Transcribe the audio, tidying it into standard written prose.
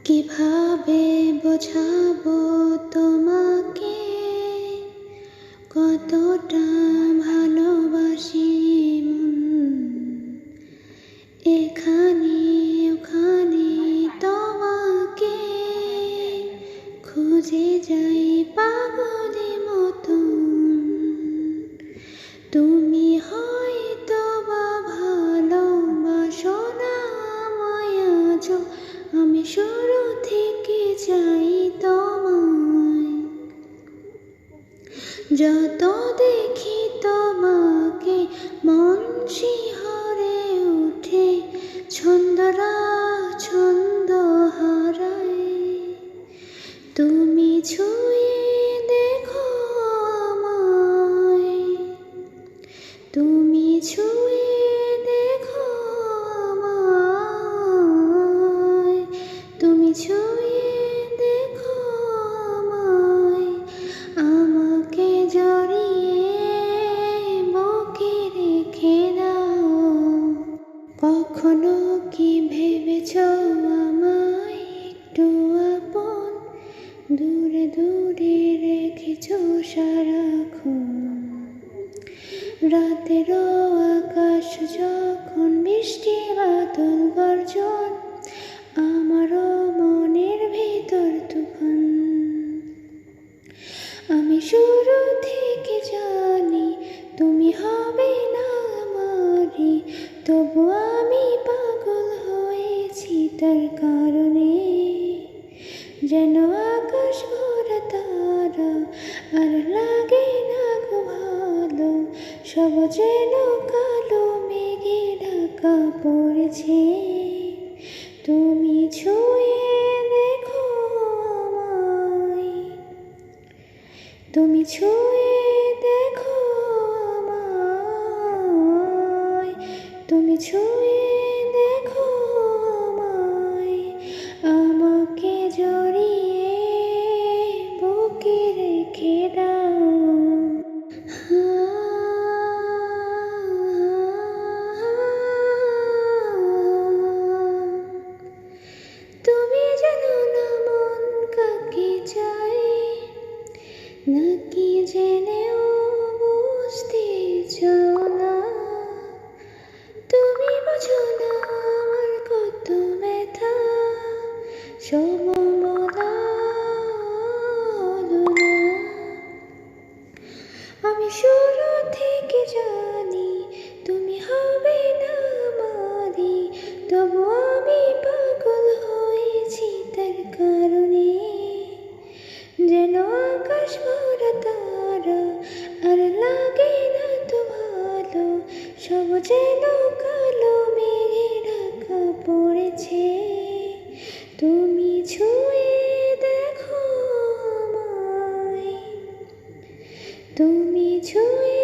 কিভাবে বোঝাবো তোমাকে কতটা ভালোবাসি মন। এখানে ওখানে তোমাকে খুঁজে যাই পাগলের মতন। তুমি হয়তো বা ভালোবাসো না আমায় আজও, আমি শুরু থেকে চাই তোমায়। যত দেখি তোমাকে মন শিহরে ওঠে, ছন্দরা ছন্দ হারায়। তুমি ছুঁয়ে দেখো আমায়, তুমি ছুঁয়ে দেখো আমায়, তুমি ছুঁয়ে দেখো আমায়। আমাকে জড়িয়ে বুকে রেখে দাও। কখনো কি ভেবেছো আমায় একটু আপন, দূরে দূরে রেখেছো সারাক্ষণ। রাতেরও আকাশ যখন বৃষ্টি বাদল গর্জন, আমারও মনের ভিতর তুফান। আমি শুরু থেকে জানি তুমি হবে না আমারই, তবু আমি পাগল হয়েছি তার কারণে। যেন আকাশ ভরা তারা আর লাগে না গো ভালো, সব যেন কালো মেঘে ঢাকা পড়েছে। তুমি ছুঁয়ে দেখো আমায়, তুমি ছুঁয়ে দেখো আমায়, তুমি ছুঁয়ে দেখো আমায়। আমাকে জড়িয়ে বুকে রেখে দাও। তুমি জানো না মন কাকে চাই, নাকি জেনেও বুঝতে চাও না। তুমি বোঝো না আমার কত ব্যথা, সমমনা হলো না। আমি শুরু থেকে জানি তুমি হবে না আমারই, তবু আমি পাগল হয়েছি তার কারণে। যেন আকাশ ভরা তারা আর লাগে না তো ভালো, সব যেন কালো মেঘে ঢাকা পড়েছে। তুমি ছুঁয়ে দেখো আমায়, তুমি ছুঁয়ে